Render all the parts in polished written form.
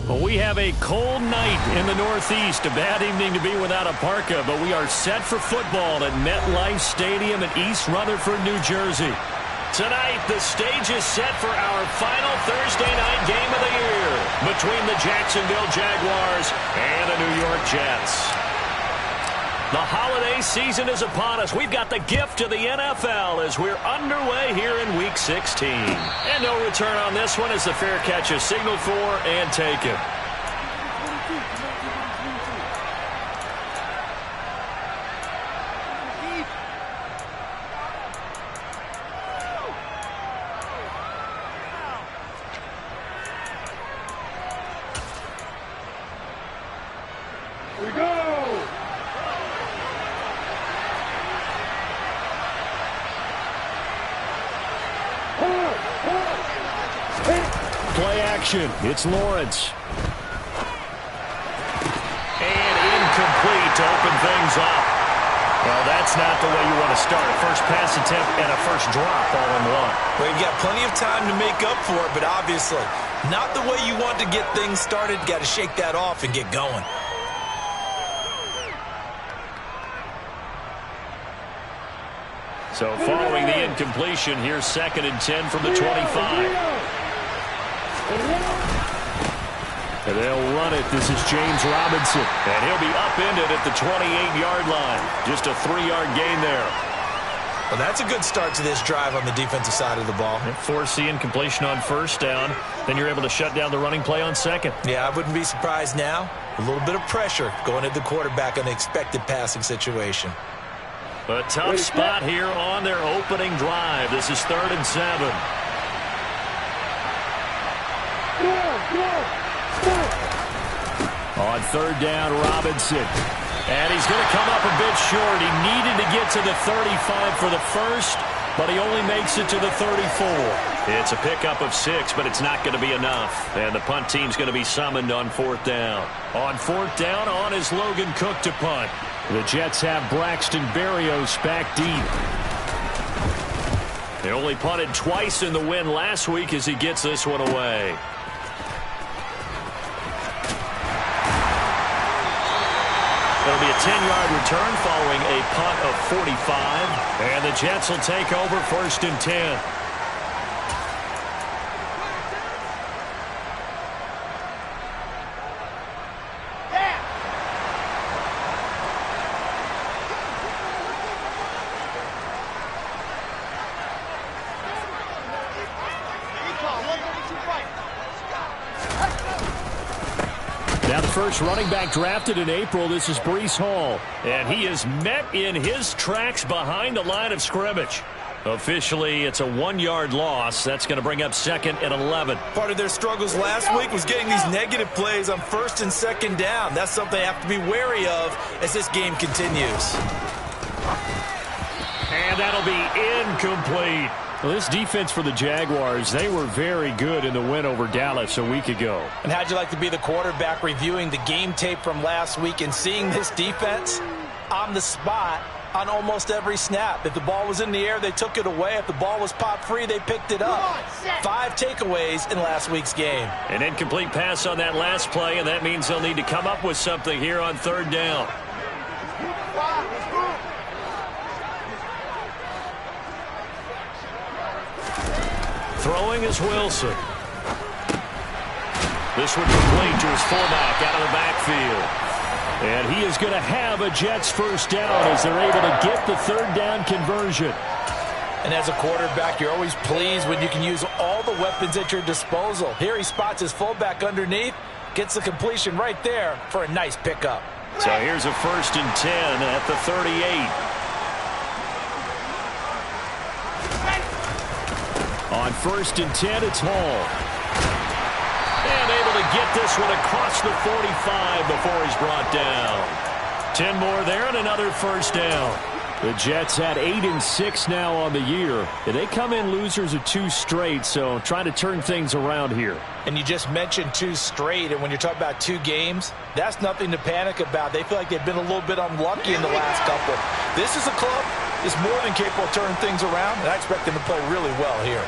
Well, we have a cold night in the Northeast. A bad evening to be without a parka, but we are set for football at MetLife Stadium in East Rutherford, New Jersey. Tonight, the stage is set for our final Thursday night game of the year between the Jacksonville Jaguars and the New York Jets. The holiday season is upon us. We've got the gift of the NFL as we're underway here in Week 16. And no return on this one as the fair catch is signaled for and taken. Play action. It's Lawrence. And incomplete to open things up. Well, that's not the way you want to start. A first pass attempt and a first drop all in one. Well, you've got plenty of time to make up for it, but obviously not the way you want to get things started. Got to shake that off and get going. So following the incompletion, here's 2nd and 10 from the 25. And they'll run it. This is James Robinson. And he'll be upended at the 28-yard line. Just a 3-yard gain there. Well, that's a good start to this drive on the defensive side of the ball. Force the incompletion on first down. Then you're able to shut down the running play on second. Yeah, I wouldn't be surprised now. A little bit of pressure going at the quarterback on the expected passing situation. A tough spot here on their opening drive. This is 3rd and 7. On 3rd down, Robinson. And he's going to come up a bit short. He needed to get to the 35 for the first, but he only makes it to the 34. It's a pickup of 6, but it's not going to be enough. And the punt team's going to be summoned on 4th down. On 4th down, on is Logan Cook to punt. The Jets have Braxton Berrios back deep. They only punted twice in the win last week as he gets this one away. It'll be a 10-yard return following a punt of 45. And the Jets will take over 1st and 10. Now the first running back drafted in April, this is Breece Hall. And he is met in his tracks behind the line of scrimmage. Officially, it's a 1-yard loss. That's going to bring up 2nd and 11. Part of their struggles last week was getting these negative plays on 1st and 2nd down. That's something they have to be wary of as this game continues. And that'll be incomplete. Well, this defense for the Jaguars, they were very good in the win over Dallas a week ago. And how'd you like to be the quarterback reviewing the game tape from last week and seeing this defense on the spot on almost every snap? If the ball was in the air, they took it away. If the ball was popped free, they picked it up. 5 takeaways in last week's game. An incomplete pass on that last play, and that means they'll need to come up with something here on 3rd down. Throwing is Wilson. This one complete to his fullback out of the backfield. And he is going to have a Jets first down as they're able to get the 3rd down conversion. And as a quarterback, you're always pleased when you can use all the weapons at your disposal. Here he spots his fullback underneath, gets the completion right there for a nice pickup. So here's a 1st and 10 at the 38. On 1st and 10, it's Hall. And able to get this one across the 45 before he's brought down. 10 more there and another first down. The Jets had 8 and 6 now on the year. They come in losers of 2 straight, so trying to turn things around here. And you just mentioned 2 straight, and when you're talking about 2 games, that's nothing to panic about. They feel like they've been a little bit unlucky in the last couple. This is a club that's more than capable of turning things around, and I expect them to play really well here.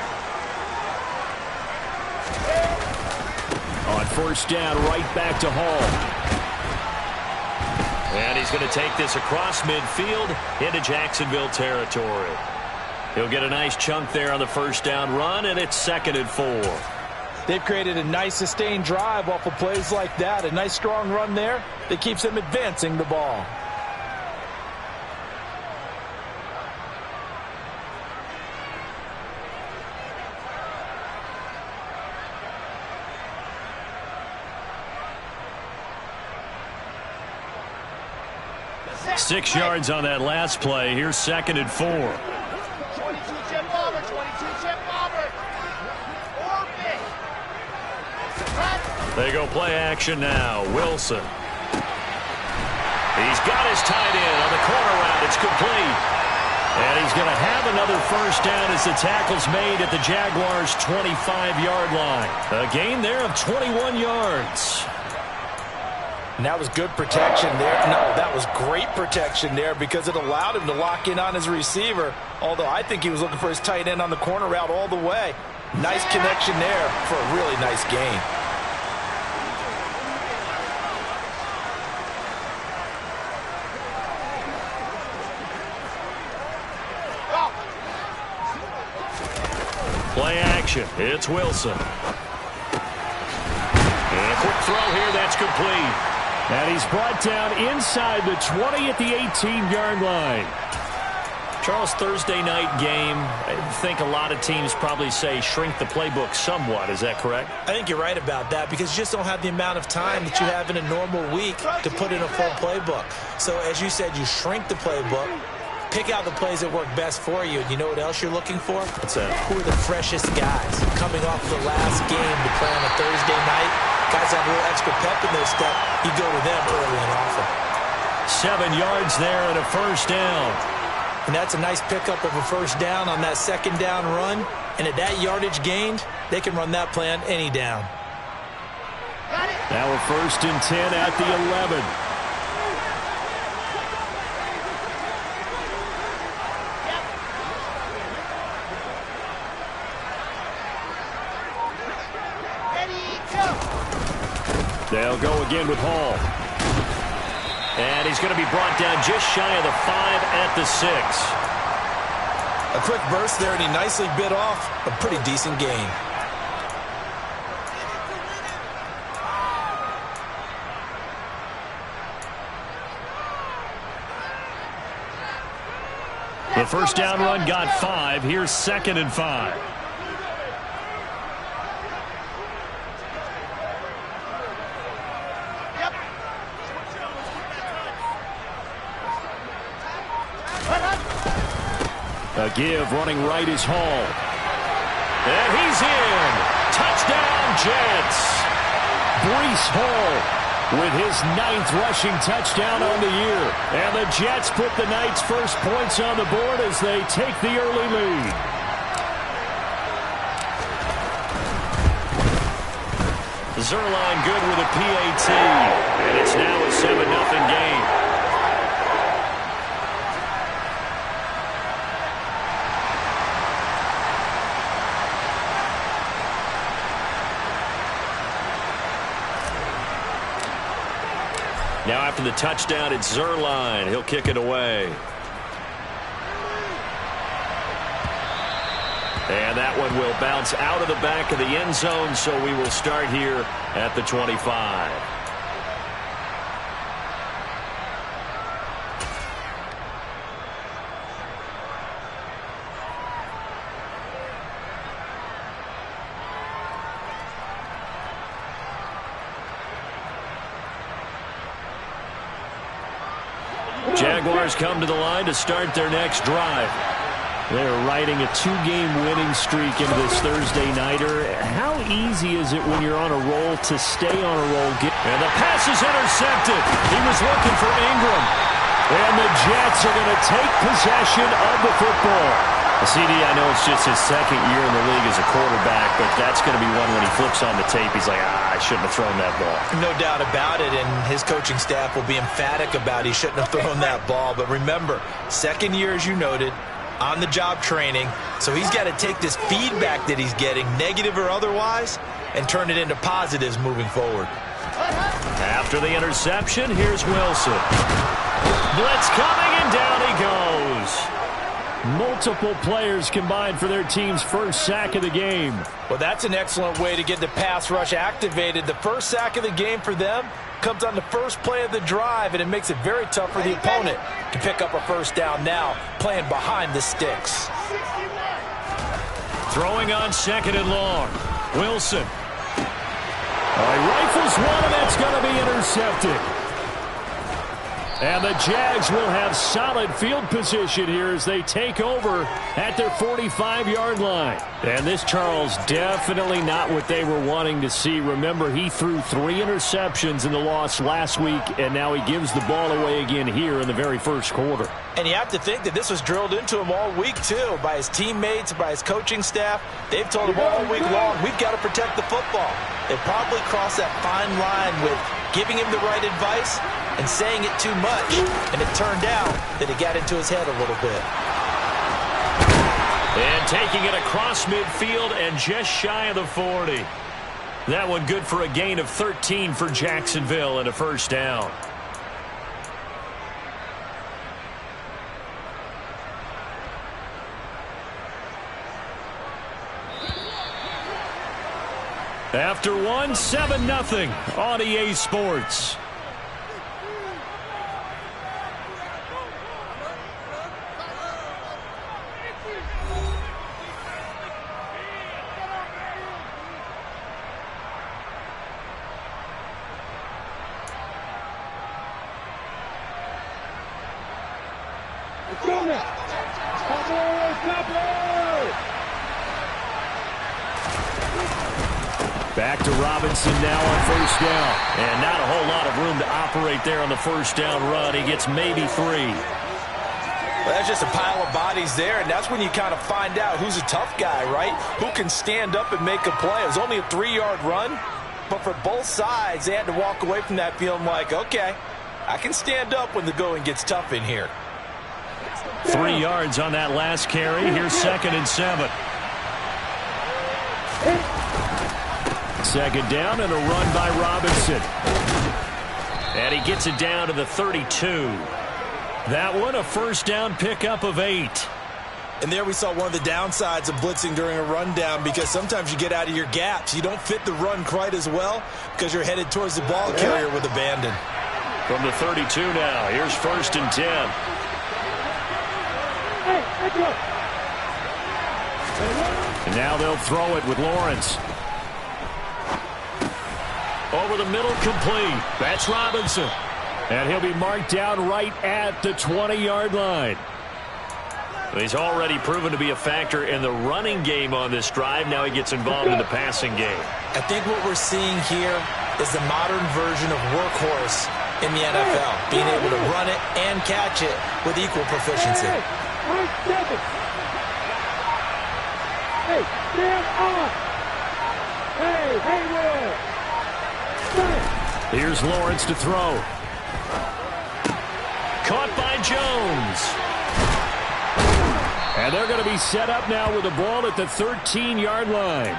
On On first down, right back to Hall. And he's going to take this across midfield into Jacksonville territory. He'll get a nice chunk there on the first down run, and it's 2nd and 4. They've created a nice sustained drive off of plays like that. A nice strong run there that keeps them advancing the ball. Six yards on that last play. Here's 2nd and 4. 22-chip bomber, 22-chip bomber. They go play action now. Wilson. He's got his tight end on the corner route. It's complete. And he's going to have another first down as the tackle's made at the Jaguars' 25-yard line. A gain there of 21 yards. And that was good protection there. No, that was great protection there because it allowed him to lock in on his receiver. Although I think he was looking for his tight end on the corner route all the way. Nice connection there for a really nice gain. Play action. It's Wilson. And a quick throw here. That's complete. And he's brought down inside the 20 at the 18-yard line. Charles, Thursday night game, I think a lot of teams probably say shrink the playbook somewhat. Is that correct? I think you're right about that because you just don't have the amount of time that you have in a normal week to put in a full playbook. So as you said, you shrink the playbook, pick out the plays that work best for you. And you know what else you're looking for? What's that? Who are the freshest guys coming off the last game to play on a Thursday night? Guys have a little extra pep in their step. You go to them early and often. 7 yards there and a first down. And that's a nice pickup of a first down on that second down run. And at that yardage gained, they can run that play on any down. Now a 1st and 10 at the 11. They'll go again with Hall. And he's going to be brought down just shy of the 5 at the 6. A quick burst there, and he nicely bit off a pretty decent gain. The first down run got 5. Here's 2nd and 5. A give running right is Hall. And he's in. Touchdown, Jets. Breece Hall with his 9th rushing touchdown on the year. And the Jets put the Knights' first points on the board as they take the early lead. Zerline good with a PAT. And it's now a 7-0 game. Now after the touchdown, it's Zerline. He'll kick it away. And that one will bounce out of the back of the end zone, so we will start here at the 25. Jaguars come to the line to start their next drive. They're riding a 2-game winning streak into this Thursday nighter. How easy is it when you're on a roll to stay on a roll? And the pass is intercepted. He was looking for Ingram. And the Jets are going to take possession of the football. CD, I know it's just his 2nd year in the league as a quarterback, but that's going to be one when he flips on the tape. He's like, I shouldn't have thrown that ball. No doubt about it, and his coaching staff will be emphatic about he shouldn't have thrown that ball. But remember, 2nd year, as you noted, on-the-job training, so he's got to take this feedback that he's getting, negative or otherwise, and turn it into positives moving forward. After the interception, here's Wilson. Blitz coming, and down he goes. Multiple players combined for their team's first sack of the game. Well, that's an excellent way to get the pass rush activated. The first sack of the game for them comes on the first play of the drive, and it makes it very tough for the opponent to pick up a first down now, playing behind the sticks. Throwing on 2nd and long. Wilson. He rifles one, and that's going to be intercepted. And the Jags will have solid field position here as they take over at their 45-yard line. And this, Charles, definitely not what they were wanting to see. Remember, he threw 3 interceptions in the loss last week, and now he gives the ball away again here in the very first quarter. And you have to think that this was drilled into him all week, too, by his teammates, by his coaching staff. They've told him all week long, we've got to protect the football. They probably crossed that fine line with giving him the right advice and saying it too much, and it turned out that it got into his head a little bit. And taking it across midfield and just shy of the 40. That one good for a gain of 13 for Jacksonville and a first down. After one, 7-0 on EA Sports. Back to Robinson now on first down. And not a whole lot of room to operate there on the first down run. He gets maybe 3. Well, that's just a pile of bodies there, and that's when you kind of find out who's a tough guy, right? Who can stand up and make a play. It was only a 3-yard run, but for both sides, they had to walk away from that feeling like, okay, I can stand up when the going gets tough in here. 3 yards on that last carry. Here's 2nd and 7. 2nd down and a run by Robinson. And he gets it down to the 32. That one a first down pickup of 8. And there we saw one of the downsides of blitzing during a rundown, because sometimes you get out of your gaps. You don't fit the run quite as well because you're headed towards the ball carrier with abandon. From the 32 now, here's 1st and 10. And now they'll throw it with Lawrence. Over the middle, complete. That's Robinson. And he'll be marked down right at the 20-yard line. He's already proven to be a factor in the running game on this drive. Now he gets involved in the passing game. I think what we're seeing here is the modern version of workhorse in the NFL, being able to run it and catch it with equal proficiency. Hey, stand up! Hey, here's Lawrence to throw. Caught by Jones. And they're going to be set up now with the ball at the 13-yard line.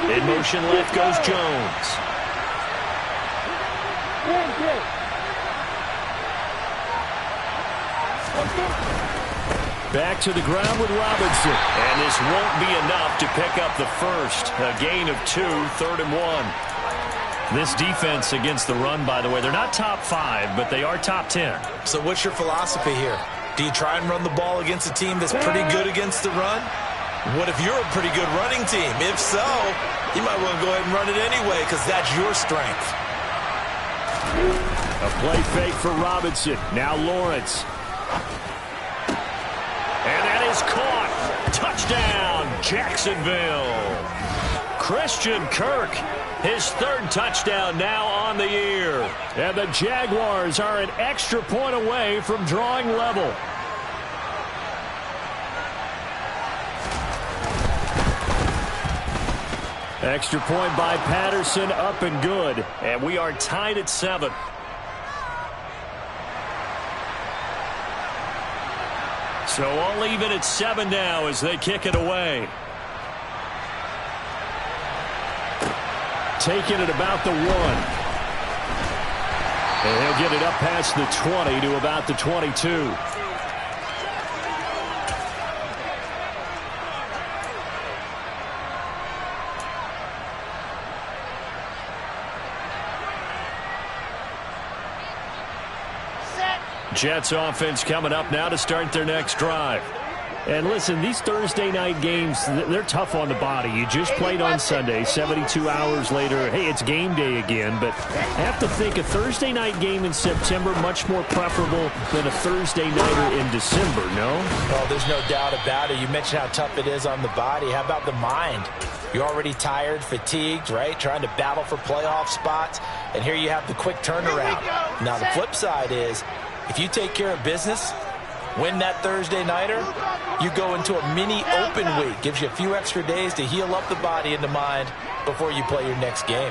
In motion left goes Jones. Back to the ground with Robinson. And this won't be enough to pick up the first. A gain of 2, 3rd and 1. This defense against the run, by the way, they're not top 5, but they are top 10. So what's your philosophy here? Do you try and run the ball against a team that's pretty good against the run? What if you're a pretty good running team? If so, you might want to go ahead and run it anyway, because that's your strength. A play fake for Robinson. Now Lawrence. And that is caught. Touchdown, Jacksonville. Christian Kirk, his 3rd touchdown now on the year. And the Jaguars are an extra point away from drawing level. Extra point by Patterson, up and good. And we are tied at 7. So all even at 7 now as they kick it away. Taking it about the 1. And he'll get it up past the 20 to about the 22. Jets offense coming up now to start their next drive. And listen, these Thursday night games, they're tough on the body. You just played on Sunday, 72 hours later. Hey, it's game day again. But I have to think a Thursday night game in September much more preferable than a Thursday nighter in December, no? Oh, there's no doubt about it. You mentioned how tough it is on the body. How about the mind? You're already tired, fatigued, right? Trying to battle for playoff spots. And here you have the quick turnaround. Now, the flip side is, if you take care of business, win that Thursday nighter, you go into a mini open week. Gives you a few extra days to heal up the body and the mind before you play your next game.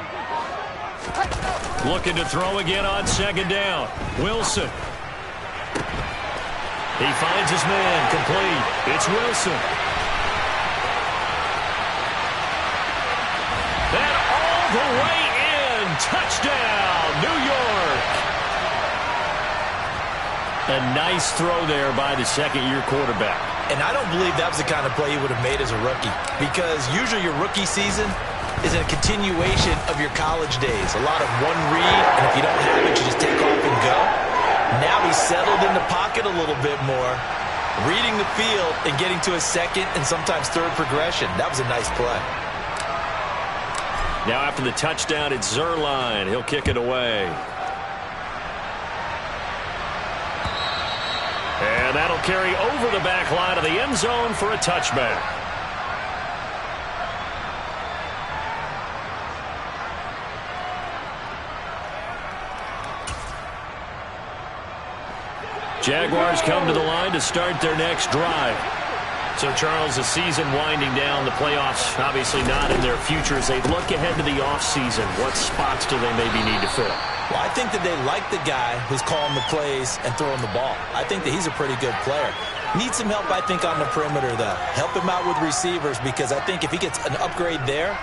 Looking to throw again on second down. Wilson. He finds his man, complete. It's Wilson. And all the way in. Touchdown, New York. A nice throw there by the second-year quarterback. And I don't believe that was the kind of play he would have made as a rookie, because usually your rookie season is a continuation of your college days. A lot of one read, and if you don't have it, you just take off and go. Now he's settled in the pocket a little bit more, reading the field and getting to a second and sometimes third progression. That was a nice play. Now after the touchdown, it's Zuerlein. He'll kick it away. And that'll carry over the back line of the end zone for a touchback. Jaguars come to the line to start their next drive. So, Charles, the season winding down, the playoffs obviously not in their future. As they look ahead to the offseason, what spots do they maybe need to fill? Well, I think that they like the guy who's calling the plays and throwing the ball. I think that he's a pretty good player. Needs some help, I think, on the perimeter, though. Help him out with receivers, because I think if he gets an upgrade there,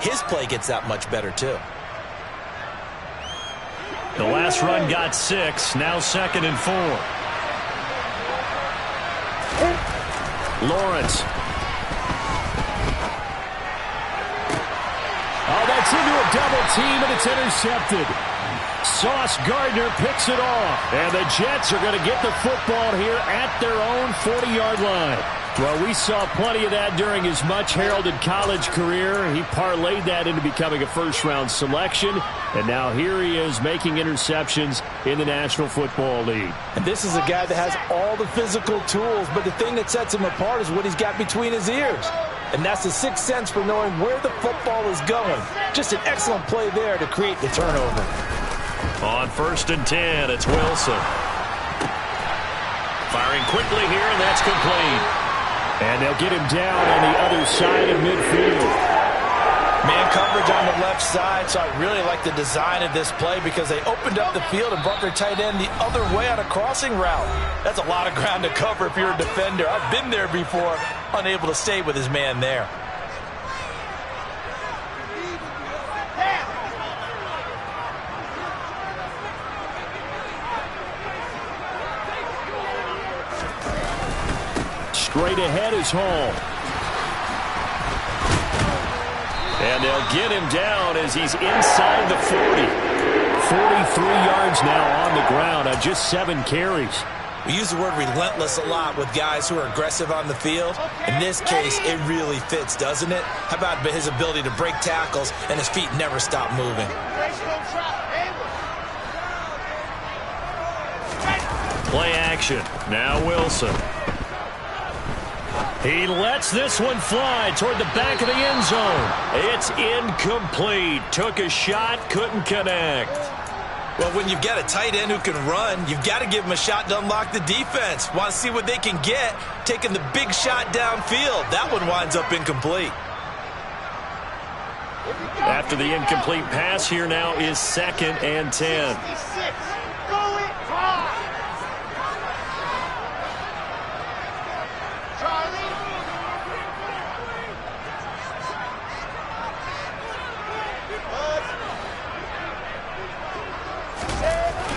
his play gets that much better, too. The last run got 6. Now 2nd and 4. Lawrence. Oh, that's into a double team, and it's intercepted. Sauce Gardner picks it off. And the Jets are going to get the football here at their own 40-yard line. Well, we saw plenty of that during his much-heralded college career. He parlayed that into becoming a first-round selection. And now here he is making interceptions in the National Football League. And this is a guy that has all the physical tools, but the thing that sets him apart is what he's got between his ears. And that's the sixth sense for knowing where the football is going. Just an excellent play there to create the turnover. On 1st and 10, it's Wilson. Firing quickly here, and that's complete. And they'll get him down on the other side of midfield. Man coverage on the left side, so I really like the design of this play because they opened up the field and brought their tight end the other way on a crossing route. That's a lot of ground to cover if you're a defender. I've been there before, unable to stay with his man there. Straight ahead is Hall. And they'll get him down as he's inside the 40. 43 yards now on the ground on just 7 carries. We use the word relentless a lot with guys who are aggressive on the field. In this case, it really fits, doesn't it? How about his ability to break tackles and his feet never stop moving? Play action. Now Wilson. He lets this one fly toward the back of the end zone. It's incomplete. Took a shot, couldn't connect. Well, when you've got a tight end who can run, you've got to give him a shot to unlock the defense. Want to see what they can get, taking the big shot downfield. That one winds up incomplete. After the incomplete pass, here now is 2nd and 10.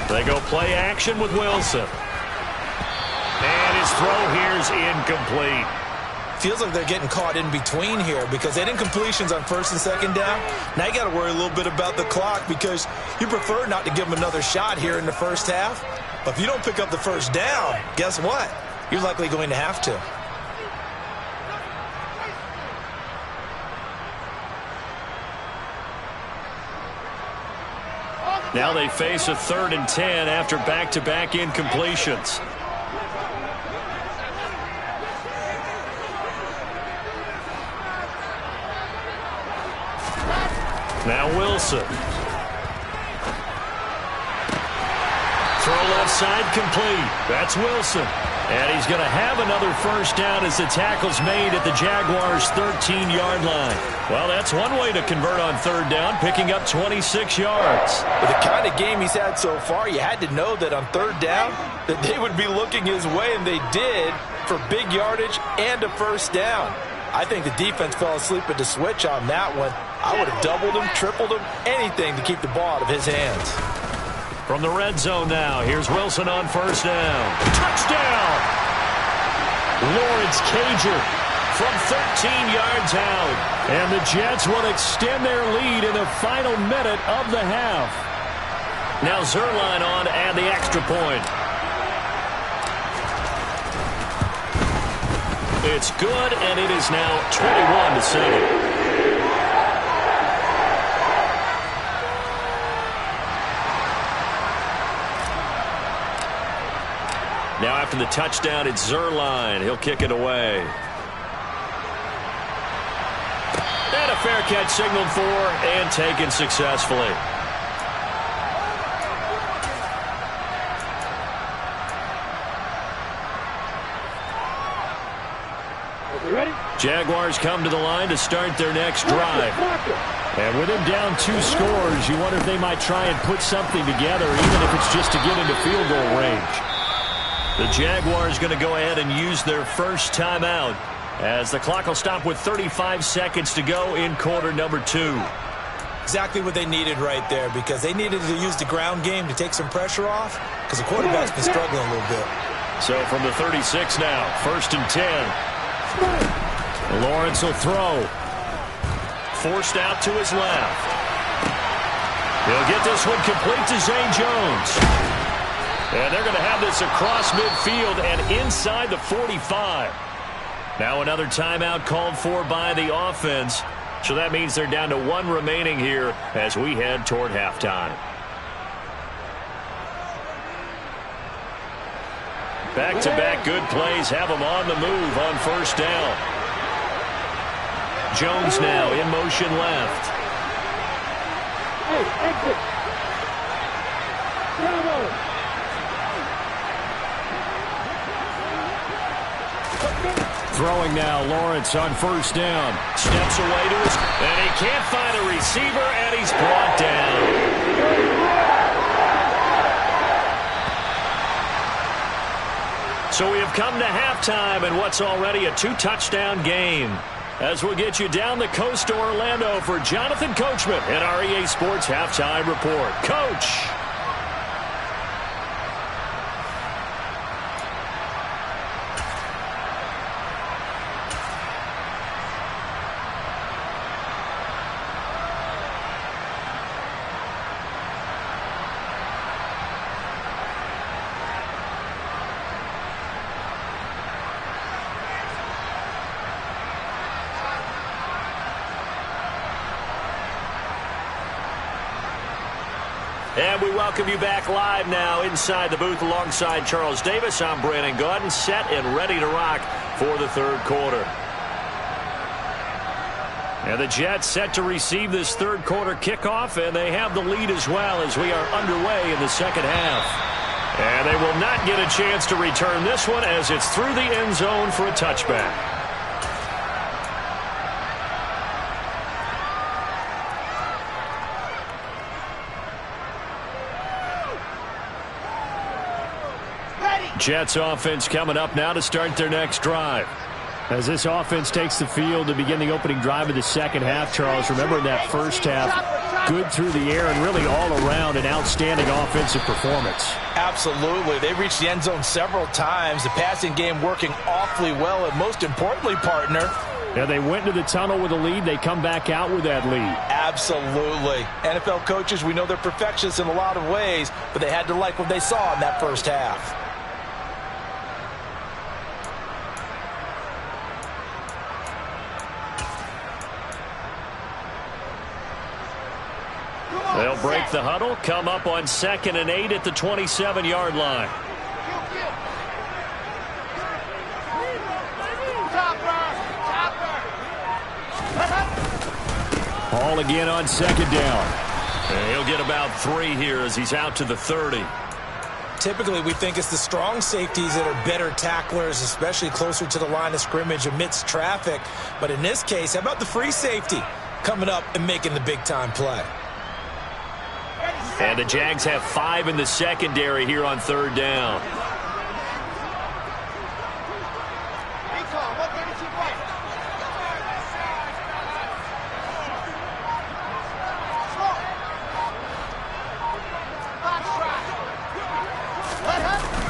They go play action with Wilson. And his throw here is incomplete. Feels like they're getting caught in between here because they didn't completions on 1st and 2nd down. Now you got to worry a little bit about the clock because you prefer not to give them another shot here in the 1st half. But if you don't pick up the 1st down, guess what? You're likely going to have to. Now they face a 3rd and 10 after back-to-back incompletions. Now Wilson. Throw left side complete. That's Wilson. And he's going to have another 1st down as the tackle's made at the Jaguars' 13-yard line. Well, that's one way to convert on 3rd down, picking up 26 yards. With the kind of game he's had so far, you had to know that on 3rd down that they would be looking his way, and they did for big yardage and a 1st down. I think the defense fell asleep at the switch on that one. I would have doubled him, tripled him, anything to keep the ball out of his hands. From the red zone now, here's Wilson on 1st down. Touchdown! Lawrence Cager from 13 yards out. And the Jets will extend their lead in the final minute of the half. Now Zerline on to add the extra point. It's good, and it is now 21-7. Now after the touchdown, it's Zerline. He'll kick it away. And a fair catch signaled for and taken successfully. Jaguars come to the line to start their next drive. And with him down 2 scores, you wonder if they might try and put something together, even if it's just to get into field goal range. The Jaguars going to go ahead and use their first timeout as the clock will stop with 35 seconds to go in quarter number 2. Exactly what they needed right there because they needed to use the ground game to take some pressure off because the quarterback's been struggling a little bit. So from the 36 now, 1st and 10. Lawrence will throw. Forced out to his left. He'll get this one complete to Zay Jones. And they're going to have this across midfield and inside the 45. Now another timeout called for by the offense. So that means they're down to 1 remaining here as we head toward halftime. Back-to-back good plays have them on the move on 1st down. Jones now in motion left. Throwing now, Lawrence on 1st down. Steps away to his, and he can't find a receiver, and he's brought down. So we have come to halftime in what's already a 2-touchdown game. As we'll get you down the coast to Orlando for Jonathan Coachman in our EA Sports Halftime Report. Coach! And we welcome you back live now inside the booth alongside Charles Davis. I'm Brandon Gaudin, set and ready to rock for the 3rd quarter. And the Jets set to receive this 3rd quarter kickoff, and they have the lead as well as we are underway in the 2nd half. And they will not get a chance to return this one as it's through the end zone for a touchback. Jets offense coming up now to start their next drive. As this offense takes the field to begin the opening drive of the second half, Charles, remember in that first half, good through the air and really all around an outstanding offensive performance. Absolutely. They reached the end zone several times. The passing game working awfully well, and most importantly, partner, yeah, they went to the tunnel with a lead. They come back out with that lead. Absolutely. NFL coaches, we know they're perfectionists in a lot of ways, but they had to like what they saw in that first half. They'll break the huddle, come up on 2nd and 8 at the 27-yard line. Hall again on 2nd down. And he'll get about 3 here as he's out to the 30. Typically, we think it's the strong safeties that are better tacklers, especially closer to the line of scrimmage amidst traffic. But in this case, how about the free safety coming up and making the big-time play? And the Jags have 5 in the secondary here on 3rd down.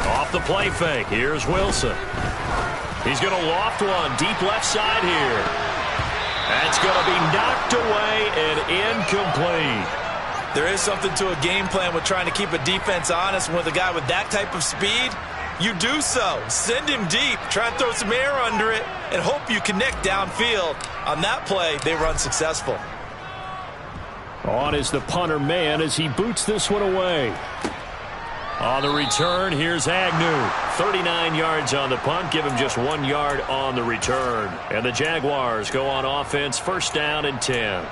Off the play fake. Here's Wilson. He's going to loft one deep left side here. That's going to be knocked away and incomplete. There is something to a game plan with trying to keep a defense honest. With a guy with that type of speed, you do so. Send him deep, try and throw some air under it, and hope you connect downfield. On that play, they run successful. On is the punter man as he boots this one away. On the return, here's Agnew. 39 yards on the punt, give him just 1 yard on the return. And the Jaguars go on offense, 1st down and 10.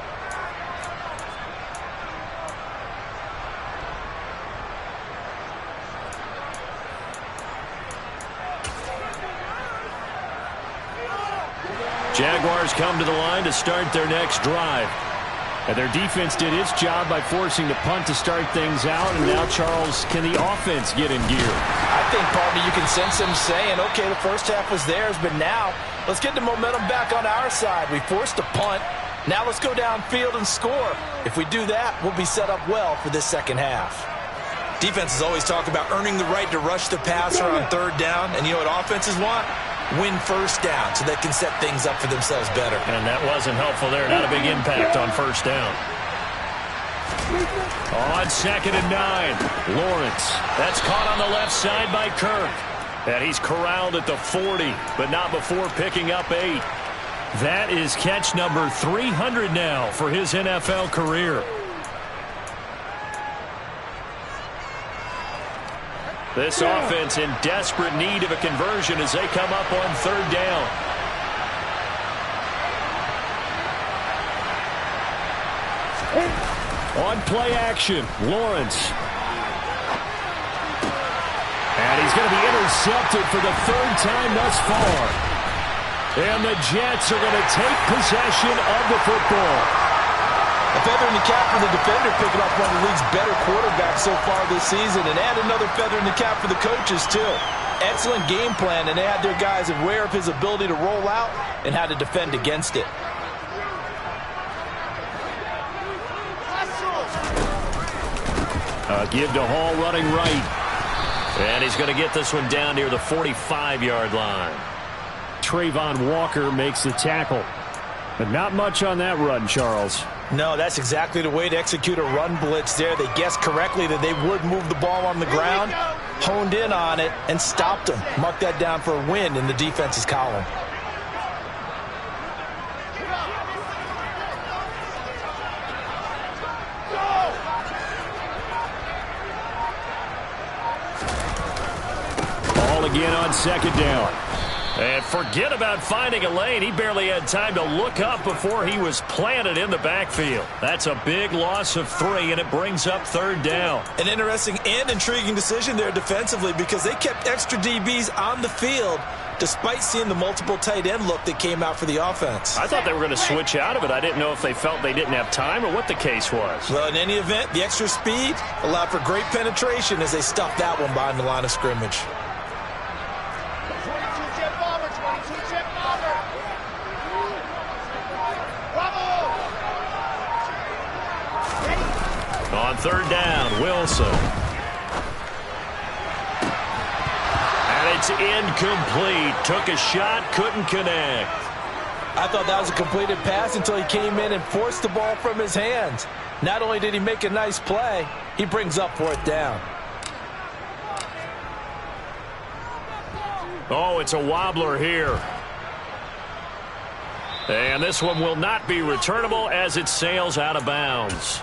Jaguars come to the line to start their next drive. And their defense did its job by forcing the punt to start things out. And now, Charles, can the offense get in gear? I think, partner, you can sense them saying, okay, the first half was theirs, but now let's get the momentum back on our side. We forced a punt. Now let's go downfield and score. If we do that, we'll be set up well for this second half. Defenses always talk about earning the right to rush the passer on 3rd down. And you know what offenses want? Win 1st down so they can set things up for themselves better. And that wasn't helpful there. Not a big impact on 1st down. On 2nd and 9, Lawrence. That's caught on the left side by Kirk. And he's corralled at the 40, but not before picking up 8. That is catch number 300 now for his NFL career. This offense in desperate need of a conversion as they come up on 3rd down. On play action, Lawrence. And he's going to be intercepted for the 3rd time thus far. And the Jets are going to take possession of the football. A feather in the cap for the defender, picking up one of the league's better quarterbacks so far this season, and add another feather in the cap for the coaches, too. Excellent game plan, and they had their guys aware of his ability to roll out and how to defend against it. Give to Hall running right. And he's going to get this one down near the 45-yard line. Trayvon Walker makes the tackle. But not much on that run, Charles. No, that's exactly the way to execute a run blitz there. They guessed correctly that they would move the ball on the ground, honed in on it, and stopped them. Mark that down for a win in the defense's column. Ball again on 2nd down. And forget about finding a lane. He barely had time to look up before he was planted in the backfield. That's a big loss of 3, and it brings up 3rd down. An interesting and intriguing decision there defensively because they kept extra DBs on the field despite seeing the multiple tight end look that came out for the offense. I thought they were going to switch out of it. I didn't know if they felt they didn't have time or what the case was. Well, in any event, the extra speed allowed for great penetration as they stuffed that one behind the line of scrimmage. On third down, Wilson. And it's incomplete. Took a shot, couldn't connect. I thought that was a completed pass until he came in and forced the ball from his hands. Not only did he make a nice play, he brings up fourth down. Oh, it's a wobbler here. And this one will not be returnable as it sails out of bounds.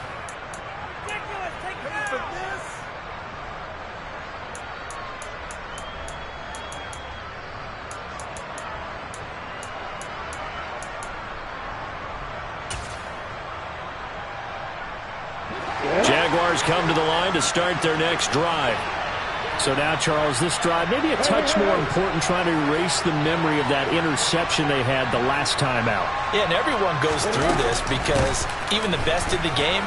Jaguars come to the line to start their next drive. So now, Charles, this drive maybe a touch more important, trying to erase the memory of that interception they had the last time out. Yeah, and everyone goes through this because even the best in the game,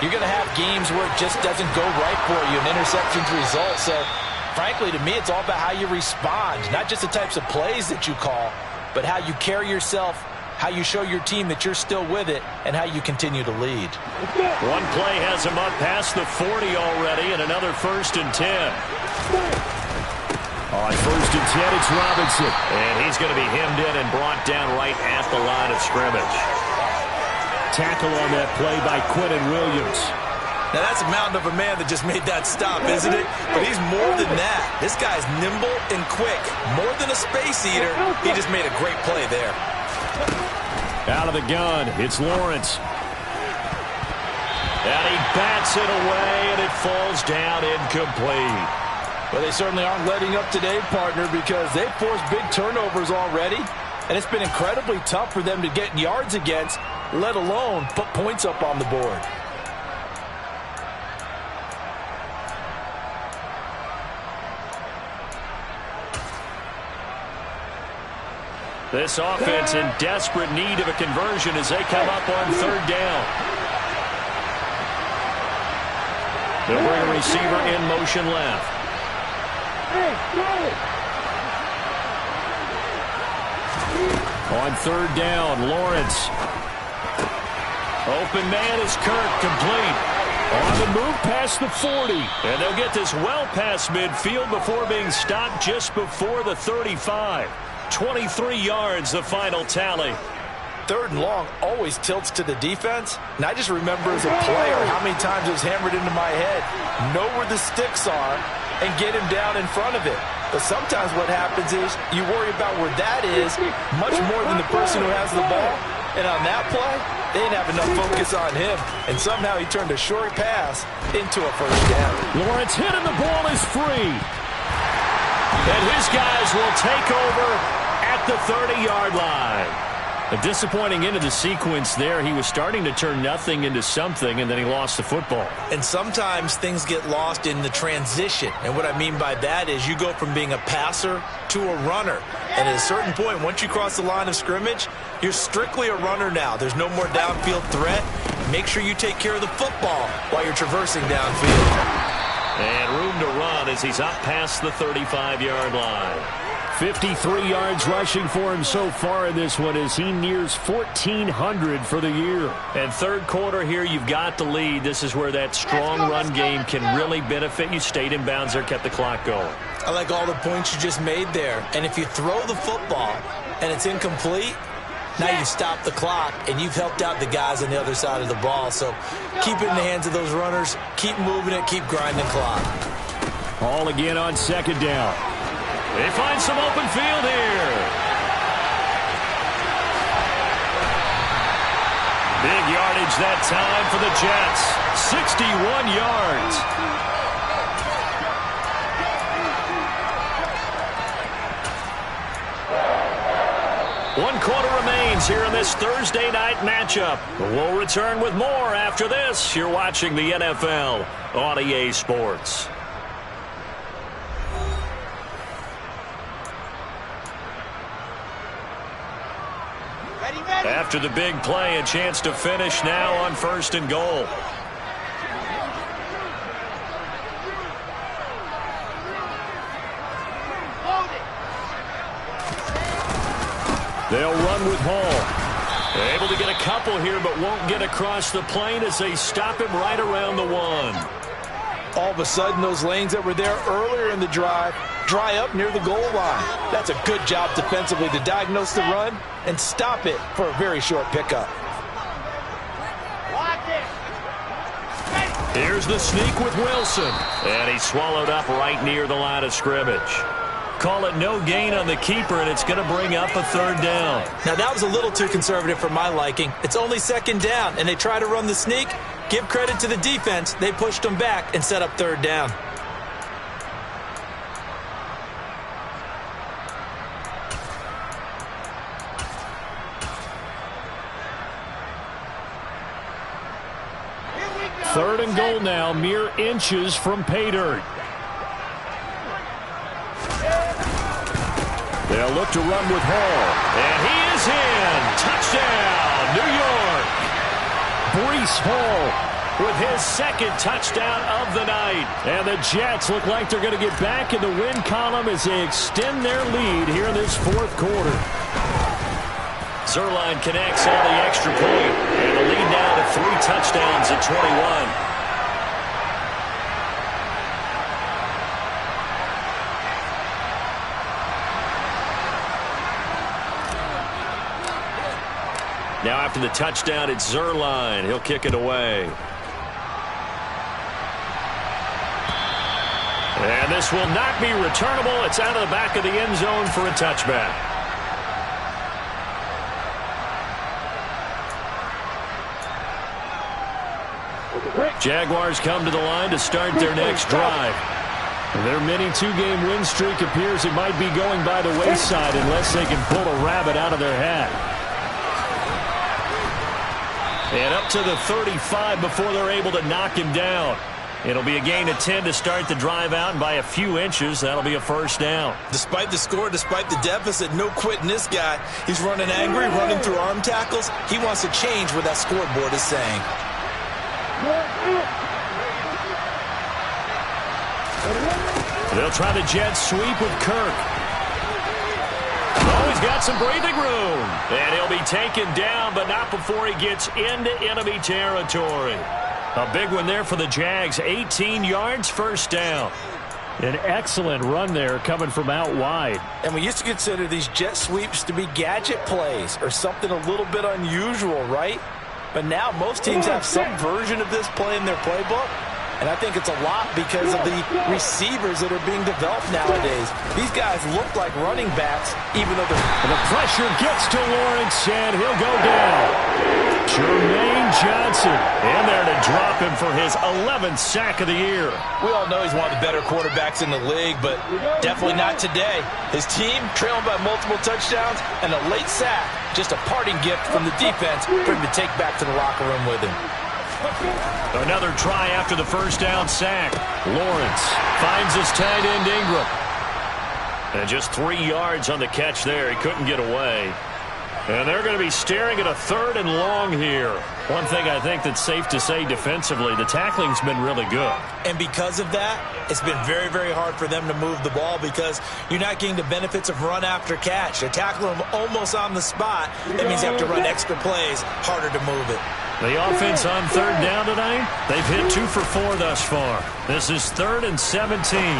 you're going to have games where it just doesn't go right for you, and interceptions result. So, frankly, to me, it's all about how you respond, not just the types of plays that you call, but how you carry yourself, how you show your team that you're still with it, and how you continue to lead. One play has him up past the 40 already, and another 1st and 10. On 1st and 10, it's Robinson. And he's going to be hemmed in and brought down right at the line of scrimmage. Tackle on that play by Quentin Williams. Now, that's a mountain of a man that just made that stop, isn't it? But he's more than that. This guy's nimble and quick. More than a space eater, he just made a great play there. Out of the gun, it's Lawrence. And he bats it away, and it falls down incomplete. Well, they certainly aren't letting up today, partner, because they've forced big turnovers already, and it's been incredibly tough for them to get yards against, let alone put points up on the board. This offense in desperate need of a conversion as they come up on third down. They'll bring a receiver in motion left. On third down, Lawrence. Open man is Kirk, complete. On the move past the 40. And they'll get this well past midfield before being stopped just before the 35. 23 yards, the final tally. Third and long always tilts to the defense. And I just remember as a player how many times it was hammered into my head. Know where the sticks are and get him down in front of it. But sometimes what happens is you worry about where that is much more than the person who has the ball. And on that play, they didn't have enough focus on him. And somehow he turned a short pass into a first down. Lawrence hit and the ball is free. And his guys will take over at the 30-yard line. A disappointing end of the sequence there. He was starting to turn nothing into something, and then he lost the football. And sometimes things get lost in the transition. And what I mean by that is you go from being a passer to a runner. And at a certain point, once you cross the line of scrimmage, you're strictly a runner now. There's no more downfield threat. Make sure you take care of the football while you're traversing downfield. And room to run as he's up past the 35-yard line. 53 yards rushing for him so far in this one as he nears 1,400 for the year. And third quarter here, you've got the lead. This is where that strong run game can really benefit you. Stayed in bounds there, kept the clock going. I like all the points you just made there. And if you throw the football and it's incomplete, now you stop the clock, and you've helped out the guys on the other side of the ball. So keep it in the hands of those runners. Keep moving it. Keep grinding clock. All again on second down. They find some open field here. Big yardage that time for the Jets. 61 yards. One quarter remains here in this Thursday night matchup. We'll return with more after this. You're watching the NFL on EA Sports. After the big play, a chance to finish now on 1st and goal. They'll run with Hall. Able to get a couple here, but won't get across the plane as they stop him right around the 1. All of a sudden, those lanes that were there earlier in the drive dry up near the goal line. That's a good job defensively to diagnose the run and stop it for a very short pickup. Here's the sneak with Wilson. And he's swallowed up right near the line of scrimmage. Call it no gain on the keeper, and it's going to bring up a 3rd down. Now, that was a little too conservative for my liking. It's only 2nd down, and they try to run the sneak. Give credit to the defense. They pushed them back and set up 3rd down. Third and goal now, mere inches from pay dirt. They'll look to run with Hall. And he is in. Touchdown, New York. Breece Hall with his 2nd touchdown of the night. And the Jets look like they're going to get back in the win column as they extend their lead here in this 4th quarter. Zerline connects on the extra point. And the lead now to 3 touchdowns at 21. Now after the touchdown, it's Zerline. He'll kick it away. And this will not be returnable. It's out of the back of the end zone for a touchback. Jaguars come to the line to start their next drive. Their mini 2-game win streak appears it might be going by the wayside unless they can pull a rabbit out of their hat. And up to the 35 before they're able to knock him down. It'll be a gain of 10 to start the drive out, and by a few inches, that'll be a 1st down. Despite the score, despite the deficit, no quitting this guy. He's running angry, running through arm tackles. He wants to change what that scoreboard is saying. They'll try the jet sweep with Kirk. Oh, he's got some breathing room. And he'll be taken down, but not before he gets into enemy territory. A big one there for the Jags. 18 yards, 1st down. An excellent run there coming from out wide. And we used to consider these jet sweeps to be gadget plays or something a little bit unusual, right? But now most teams have some version of this play in their playbook. And I think it's a lot because of the receivers that are being developed nowadays. These guys look like running backs, even though the pressure gets to Lawrence, and he'll go down. Jermaine Johnson in there to drop him for his 11th sack of the year. We all know he's one of the better quarterbacks in the league, but definitely not today. His team trailing by multiple touchdowns and a late sack. Just a parting gift from the defense for him to take back to the locker room with him. Another try after the 1st down sack. Lawrence finds his tight end Ingram. And just 3 yards on the catch there. He couldn't get away. And they're going to be staring at a 3rd and long here. One thing I think that's safe to say defensively, the tackling's been really good. And because of that, it's been very, very hard for them to move the ball because you're not getting the benefits of run after catch. They're tackling them almost on the spot. That means you have to run extra plays, harder to move it. The offense on 3rd down tonight, they've hit 2 for 4 thus far. This is 3rd and 17. A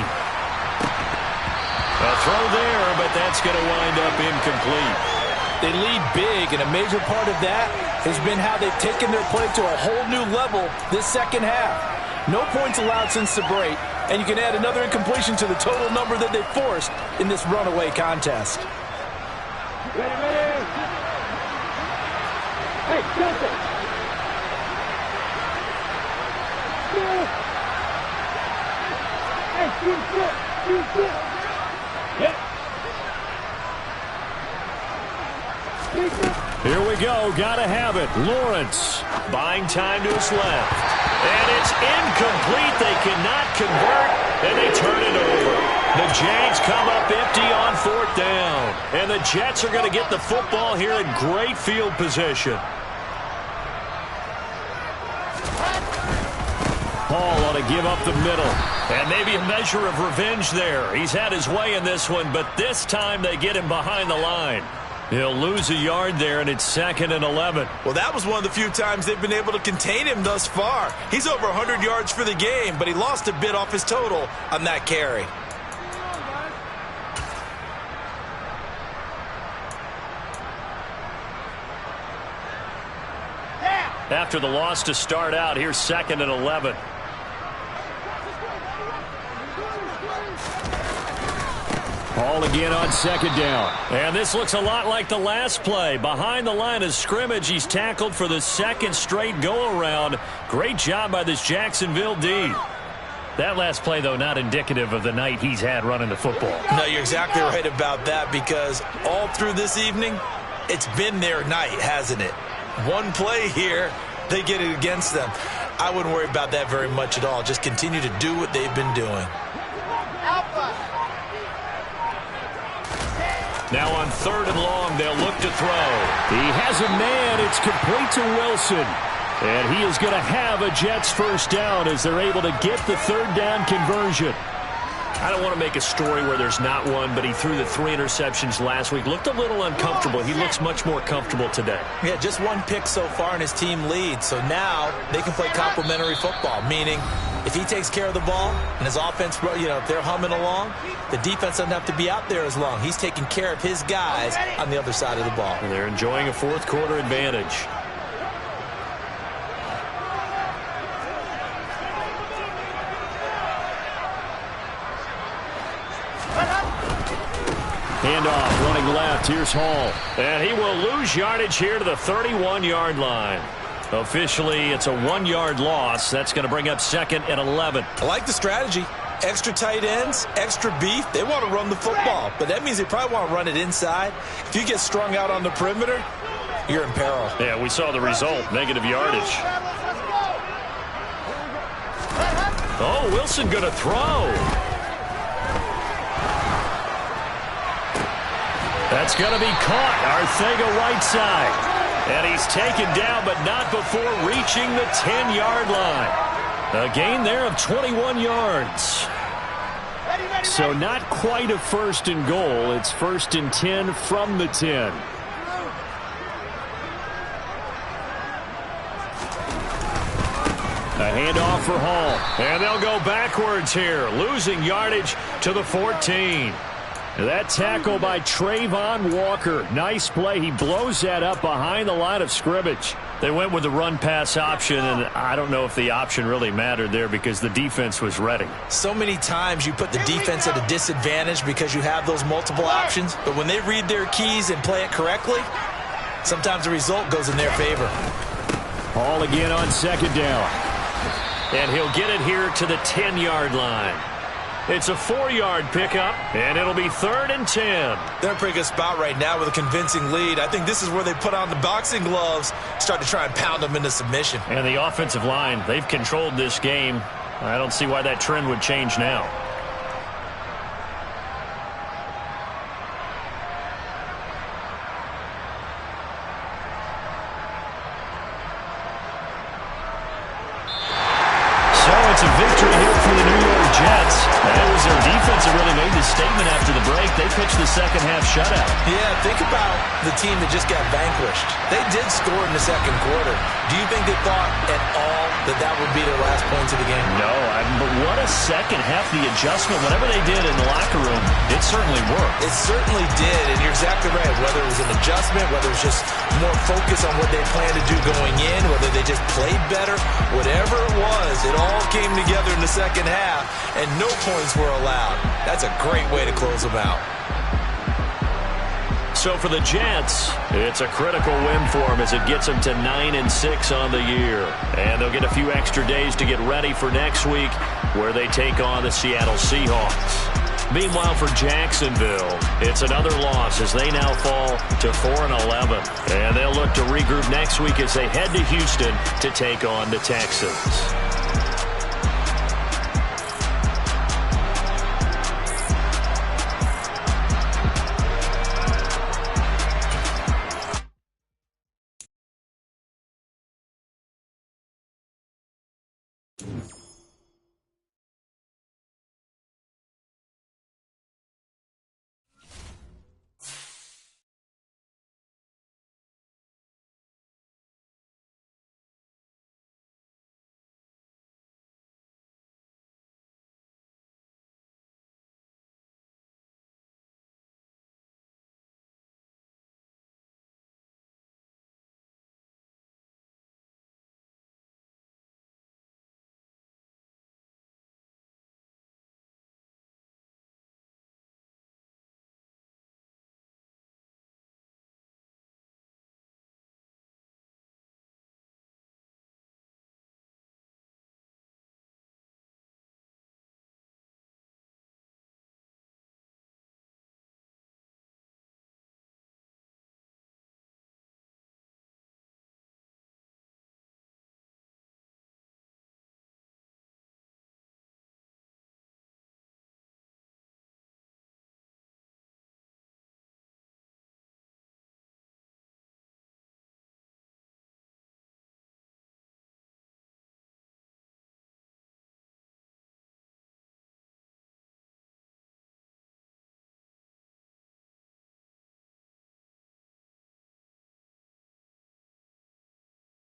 throw there, but that's going to wind up incomplete. They lead big, and a major part of that has been how they've taken their play to a whole new level this 2nd half. No points allowed since the break, and you can add another incompletion to the total number that they forced in this runaway contest. Hey, Joseph. Here we go. Gotta have it. Lawrence buying time to his left. And it's incomplete. They cannot convert, and they turn it over. The Jags come up empty on 4th down. And the Jets are going to get the football here in great field position. Hall ought to give up the middle. And maybe a measure of revenge there. He's had his way in this one, but this time they get him behind the line. He'll lose a yard there, and it's 2nd and 11. Well, that was one of the few times they've been able to contain him thus far. He's over 100 yards for the game, but he lost a bit off his total on that carry. After the loss to start out, here's 2nd and 11. Ball again on 2nd down. And this looks a lot like the last play. Behind the line of scrimmage, he's tackled for the 2nd straight go-around. Great job by this Jacksonville D. That last play, though, not indicative of the night he's had running the football. No, you're exactly right about that, because all through this evening, it's been their night, hasn't it? One play here, they get it against them. I wouldn't worry about that very much at all. Just continue to do what they've been doing. Now on 3rd and long, they'll look to throw. He has a man. It's complete to Wilson. And he is going to have a Jets first down as they're able to get the 3rd down conversion. I don't want to make a story where there's not one, but he threw the 3 interceptions last week. Looked a little uncomfortable. He looks much more comfortable today. Yeah, just 1 pick so far and his team leads. So now they can play complementary football, meaning if he takes care of the ball and his offense, if they're humming along, the defense doesn't have to be out there as long. He's taking care of his guys on the other side of the ball. And they're enjoying a 4th quarter advantage. Handoff running left. Here's Hall. And he will lose yardage here to the 31-yard line. Officially, it's a 1-yard loss. That's going to bring up 2nd and 11. I like the strategy. Extra tight ends, extra beef. They want to run the football, but that means they probably want to run it inside. If you get strung out on the perimeter, you're in peril. Yeah, we saw the result. Negative yardage. Oh, Wilson going to throw. That's going to be caught. Arcega-Whiteside. And he's taken down, but not before reaching the 10-yard line. A gain there of 21 yards. So not quite a 1st and goal. It's 1st and 10 from the 10. A handoff for Hall. And they'll go backwards here, losing yardage to the 14. That tackle by Trayvon Walker. Nice play. He blows that up behind the line of scrimmage. They went with the run-pass option, and I don't know if the option really mattered there because the defense was ready. So many times you put the defense at a disadvantage because you have those multiple options, but when they read their keys and play it correctly, sometimes the result goes in their favor. Ball again on 2nd down. And he'll get it here to the 10-yard line. It's a 4-yard pickup, and it'll be 3rd and 10. They're in a pretty good spot right now with a convincing lead. I think this is where they put on the boxing gloves, start to try and pound them into submission. And the offensive line, they've controlled this game. I don't see why that trend would change now. So it's a victory here for the New York Jets. And it was their defense that really made this statement after the break. They pitched the second-half shutout. Yeah, think about the team that just got vanquished. They did score in the 2nd quarter. Do you think they thought at all that that would be their last points of the game? No, but what a second half. The adjustment, whatever they did in the locker room, it certainly worked. It certainly did, and you're exactly right. Whether it was an adjustment, whether it was just more focus on what they planned to do going in, whether they just played better, whatever it was, it all came together in the second half, and no points were allowed. That's a great way to close them out. So for the Jets, it's a critical win for them as it gets them to 9-6 on the year. And they'll get a few extra days to get ready for next week where they take on the Seattle Seahawks. Meanwhile, for Jacksonville, it's another loss as they now fall to 4-11. And they'll look to regroup next week as they head to Houston to take on the Texans.